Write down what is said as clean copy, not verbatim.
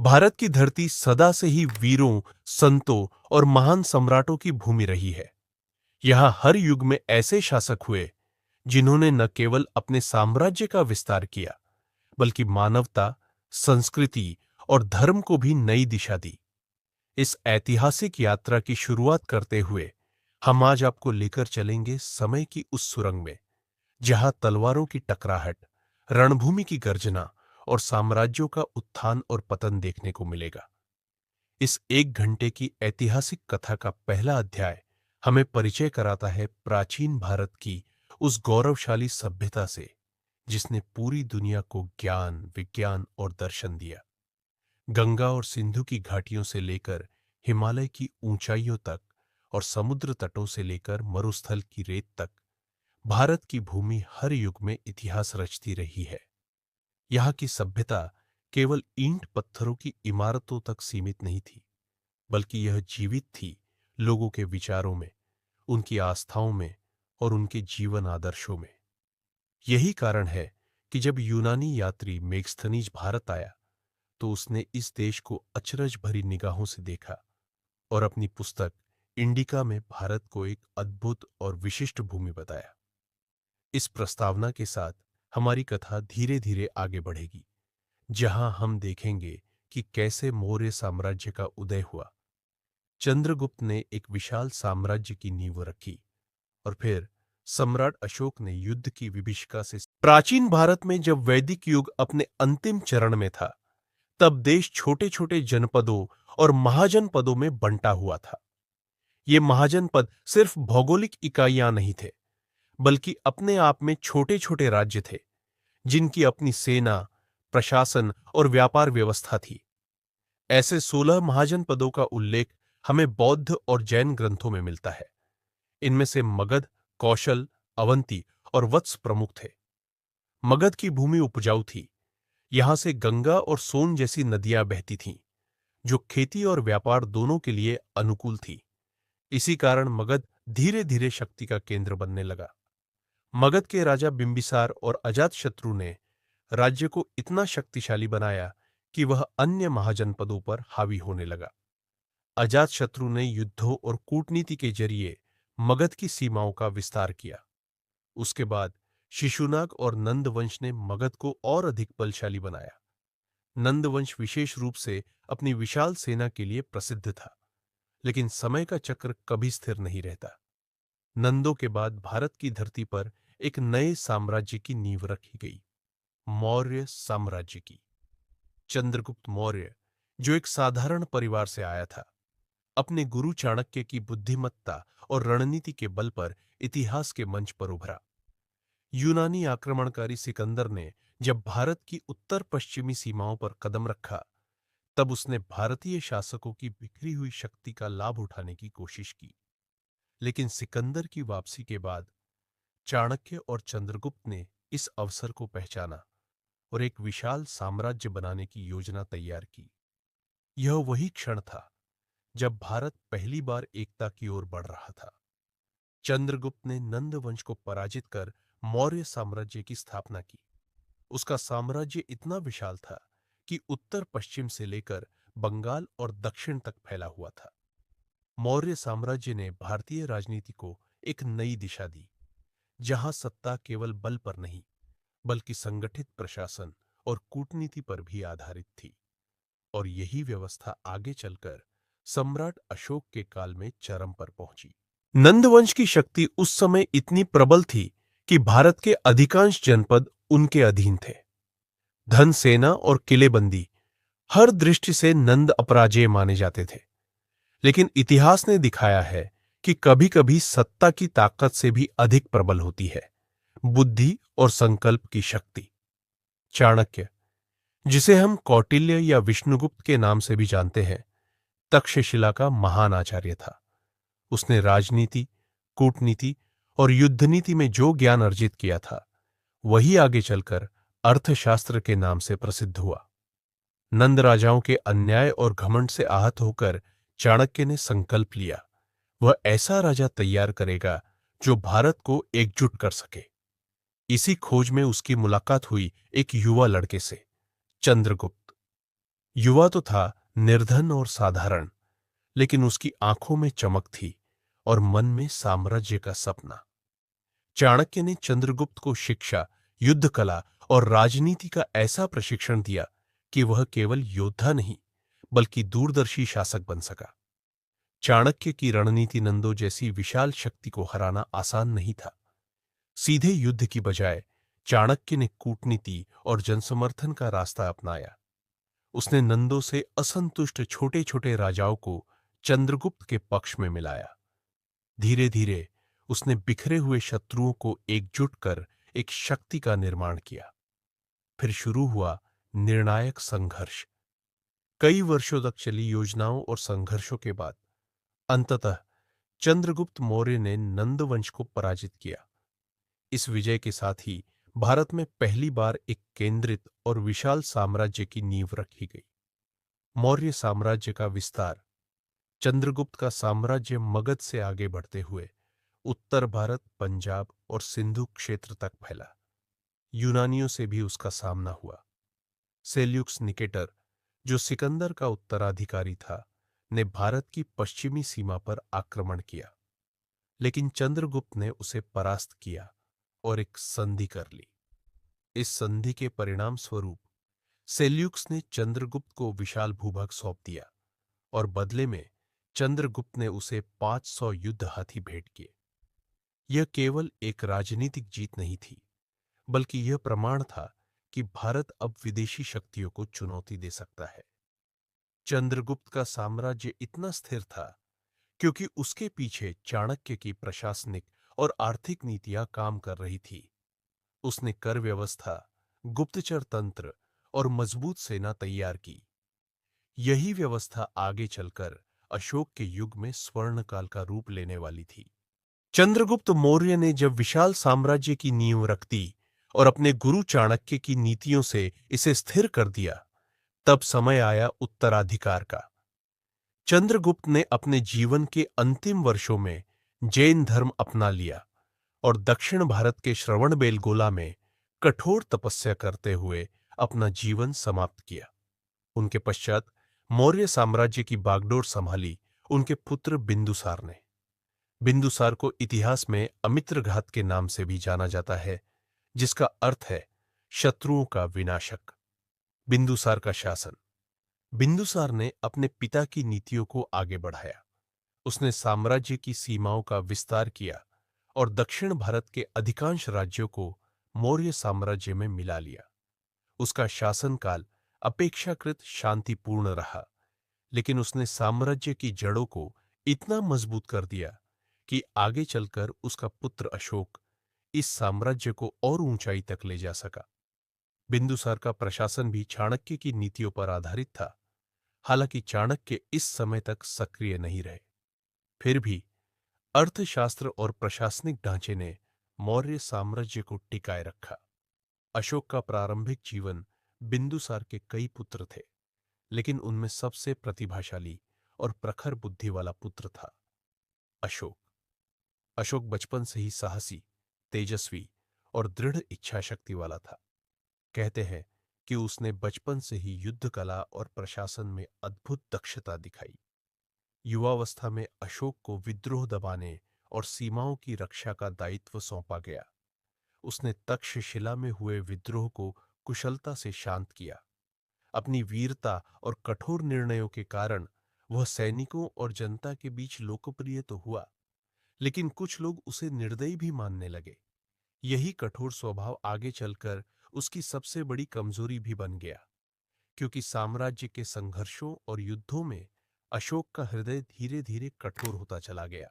भारत की धरती सदा से ही वीरों, संतों और महान सम्राटों की भूमि रही है। यहाँ हर युग में ऐसे शासक हुए जिन्होंने न केवल अपने साम्राज्य का विस्तार किया, बल्कि मानवता, संस्कृति और धर्म को भी नई दिशा दी। इस ऐतिहासिक यात्रा की शुरुआत करते हुए हम आज आपको लेकर चलेंगे समय की उस सुरंग में, जहां तलवारों की टकराहट, रणभूमि की गर्जना और साम्राज्यों का उत्थान और पतन देखने को मिलेगा। इस 1 घंटे की ऐतिहासिक कथा का पहला अध्याय हमें परिचय कराता है प्राचीन भारत की उस गौरवशाली सभ्यता से, जिसने पूरी दुनिया को ज्ञान, विज्ञान और दर्शन दिया। गंगा और सिंधु की घाटियों से लेकर हिमालय की ऊंचाइयों तक और समुद्र तटों से लेकर मरुस्थल की रेत तक, भारत की भूमि हर युग में इतिहास रचती रही है। यहाँ की सभ्यता केवल ईंट पत्थरों की इमारतों तक सीमित नहीं थी, बल्कि यह जीवित थी लोगों के विचारों में, उनकी आस्थाओं में और उनके जीवन आदर्शों में। यही कारण है कि जब यूनानी यात्री मेगस्थनीज भारत आया, तो उसने इस देश को अचरज भरी निगाहों से देखा और अपनी पुस्तक इंडिका में भारत को एक अद्भुत और विशिष्ट भूमि बताया। इस प्रस्तावना के साथ हमारी कथा धीरे धीरे आगे बढ़ेगी, जहां हम देखेंगे कि कैसे मौर्य साम्राज्य का उदय हुआ। चंद्रगुप्त ने एक विशाल साम्राज्य की नींव रखी और फिर सम्राट अशोक ने युद्ध की विभीषिका से। प्राचीन भारत में जब वैदिक युग अपने अंतिम चरण में था, तब देश छोटे छोटे जनपदों और महाजनपदों में बंटा हुआ था। ये महाजनपद सिर्फ भौगोलिक इकाइयां नहीं थे, बल्कि अपने आप में छोटे छोटे राज्य थे, जिनकी अपनी सेना, प्रशासन और व्यापार व्यवस्था थी। ऐसे 16 महाजनपदों का उल्लेख हमें बौद्ध और जैन ग्रंथों में मिलता है। इनमें से मगध, कौशल, अवंती और वत्स प्रमुख थे। मगध की भूमि उपजाऊ थी। यहां से गंगा और सोन जैसी नदियां बहती थीं, जो खेती और व्यापार दोनों के लिए अनुकूल थी। इसी कारण मगध धीरे धीरे शक्ति का केंद्र बनने लगा। मगध के राजा बिंबिसार और अजातशत्रु ने राज्य को इतना शक्तिशाली बनाया कि वह अन्य महाजनपदों पर हावी होने लगा। अजातशत्रु ने युद्धों और कूटनीति के जरिए मगध की सीमाओं का विस्तार किया। उसके बाद शिशुनाग और नंद वंश ने मगध को और अधिक बलशाली बनाया। नंद वंश विशेष रूप से अपनी विशाल सेना के लिए प्रसिद्ध था, लेकिन समय का चक्र कभी स्थिर नहीं रहता। नंदों के बाद भारत की धरती पर एक नए साम्राज्य की नींव रखी गई, मौर्य साम्राज्य की। चंद्रगुप्त मौर्य, जो एक साधारण परिवार से आया था, अपने गुरु चाणक्य की बुद्धिमत्ता और रणनीति के बल पर इतिहास के मंच पर उभरा। यूनानी आक्रमणकारी सिकंदर ने जब भारत की उत्तर पश्चिमी सीमाओं पर कदम रखा, तब उसने भारतीय शासकों की बिखरी हुई शक्ति का लाभ उठाने की कोशिश की। लेकिन सिकंदर की वापसी के बाद चाणक्य और चंद्रगुप्त ने इस अवसर को पहचाना और एक विशाल साम्राज्य बनाने की योजना तैयार की। यह वही क्षण था जब भारत पहली बार एकता की ओर बढ़ रहा था। चंद्रगुप्त ने नंद वंश को पराजित कर मौर्य साम्राज्य की स्थापना की। उसका साम्राज्य इतना विशाल था कि उत्तर पश्चिम से लेकर बंगाल और दक्षिण तक फैला हुआ था। मौर्य साम्राज्य ने भारतीय राजनीति को एक नई दिशा दी, जहां सत्ता केवल बल पर नहीं, बल्कि संगठित प्रशासन और कूटनीति पर भी आधारित थी। और यही व्यवस्था आगे चलकर सम्राट अशोक के काल में चरम पर पहुंची। नंदवंश की शक्ति उस समय इतनी प्रबल थी कि भारत के अधिकांश जनपद उनके अधीन थे। धन, सेना और किलेबंदी, हर दृष्टि से नंद अपराजेय माने जाते थे। लेकिन इतिहास ने दिखाया है कि कभी-कभी सत्ता की ताकत से भी अधिक प्रबल होती है बुद्धि और संकल्प की शक्ति। चाणक्य, जिसे हम कौटिल्य या विष्णुगुप्त के नाम से भी जानते हैं, तक्षशिला का महान आचार्य था। उसने राजनीति, कूटनीति और युद्धनीति में जो ज्ञान अर्जित किया था, वही आगे चलकर अर्थशास्त्र के नाम से प्रसिद्ध हुआ। नंद राजाओं के अन्याय और घमंड से आहत होकर चाणक्य ने संकल्प लिया, वह ऐसा राजा तैयार करेगा जो भारत को एकजुट कर सके। इसी खोज में उसकी मुलाकात हुई एक युवा लड़के से, चंद्रगुप्त। युवा तो था, निर्धन और साधारण, लेकिन उसकी आंखों में चमक थी और मन में साम्राज्य का सपना। चाणक्य ने चंद्रगुप्त को शिक्षा, युद्ध कला और राजनीति का ऐसा प्रशिक्षण दिया कि वह केवल योद्धा नहीं, बल्कि दूरदर्शी शासक बन सका। चाणक्य की रणनीति नंदों जैसी विशाल शक्ति को हराना आसान नहीं था। सीधे युद्ध की बजाय चाणक्य ने कूटनीति और जनसमर्थन का रास्ता अपनाया। उसने नंदों से असंतुष्ट छोटे छोटे राजाओं को चंद्रगुप्त के पक्ष में मिलाया। धीरे धीरे उसने बिखरे हुए शत्रुओं को एकजुट कर एक शक्ति का निर्माण किया। फिर शुरू हुआ निर्णायक संघर्ष। कई वर्षों तक चली योजनाओं और संघर्षों के बाद अंततः चंद्रगुप्त मौर्य ने नंद वंश को पराजित किया। इस विजय के साथ ही भारत में पहली बार एक केंद्रित और विशाल साम्राज्य की नींव रखी गई। मौर्य साम्राज्य का विस्तार। चंद्रगुप्त का साम्राज्य मगध से आगे बढ़ते हुए उत्तर भारत, पंजाब और सिंधु क्षेत्र तक फैला। यूनानियों से भी उसका सामना हुआ। सेल्यूक्स निकेटर, जो सिकंदर का उत्तराधिकारी था, ने भारत की पश्चिमी सीमा पर आक्रमण किया, लेकिन चंद्रगुप्त ने उसे परास्त किया और एक संधि कर ली। इस संधि के परिणाम स्वरूप सेल्यूक्स ने चंद्रगुप्त को विशाल भूभाग सौंप दिया और बदले में चंद्रगुप्त ने उसे 500 युद्ध हाथी भेंट किए। यह केवल एक राजनीतिक जीत नहीं थी, बल्कि यह प्रमाण था कि भारत अब विदेशी शक्तियों को चुनौती दे सकता है। चंद्रगुप्त का साम्राज्य इतना स्थिर था क्योंकि उसके पीछे चाणक्य की प्रशासनिक और आर्थिक नीतियां काम कर रही थी। उसने कर व्यवस्था, गुप्तचर तंत्र और मजबूत सेना तैयार की। यही व्यवस्था आगे चलकर अशोक के युग में स्वर्णकाल का रूप लेने वाली थी। चंद्रगुप्त मौर्य ने जब विशाल साम्राज्य की नींव रख दी और अपने गुरु चाणक्य की नीतियों से इसे स्थिर कर दिया, तब समय आया उत्तराधिकार का। चंद्रगुप्त ने अपने जीवन के अंतिम वर्षों में जैन धर्म अपना लिया और दक्षिण भारत के श्रवणबेलगोला में कठोर तपस्या करते हुए अपना जीवन समाप्त किया। उनके पश्चात मौर्य साम्राज्य की बागडोर संभाली उनके पुत्र बिंदुसार ने। बिंदुसार को इतिहास में अमित्रघात के नाम से भी जाना जाता है, जिसका अर्थ है शत्रुओं का विनाशक। बिंदुसार का शासन। बिंदुसार ने अपने पिता की नीतियों को आगे बढ़ाया। उसने साम्राज्य की सीमाओं का विस्तार किया और दक्षिण भारत के अधिकांश राज्यों को मौर्य साम्राज्य में मिला लिया। उसका शासनकाल अपेक्षाकृत शांतिपूर्ण रहा, लेकिन उसने साम्राज्य की जड़ों को इतना मजबूत कर दिया कि आगे चलकर उसका पुत्र अशोक इस साम्राज्य को और ऊंचाई तक ले जा सका। बिंदुसार का प्रशासन भी चाणक्य की नीतियों पर आधारित था, हालांकि चाणक्य इस समय तक सक्रिय नहीं रहे। फिर भी अर्थशास्त्र और प्रशासनिक ढांचे ने मौर्य साम्राज्य को टिकाए रखा। अशोक का प्रारंभिक जीवन। बिंदुसार के कई पुत्र थे, लेकिन उनमें सबसे प्रतिभाशाली और प्रखर बुद्धि वाला पुत्र था अशोक। अशोक बचपन से ही साहसी, तेजस्वी और दृढ़ इच्छा शक्ति वाला था। कहते हैं कि उसने बचपन से ही युद्ध कला और प्रशासन में अद्भुत दक्षता दिखाई। युवावस्था में अशोक को विद्रोह दबाने और सीमाओं की रक्षा का दायित्व सौंपा गया। उसने तक्षशिला में हुए विद्रोह को कुशलता से शांत किया। अपनी वीरता और कठोर निर्णयों के कारण वह सैनिकों और जनता के बीच लोकप्रिय तो हुआ, लेकिन कुछ लोग उसे निर्दयी भी मानने लगे। यही कठोर स्वभाव आगे चलकर उसकी सबसे बड़ी कमजोरी भी बन गया, क्योंकि साम्राज्य के संघर्षों और युद्धों में अशोक का हृदय धीरे धीरे कठोर होता चला गया।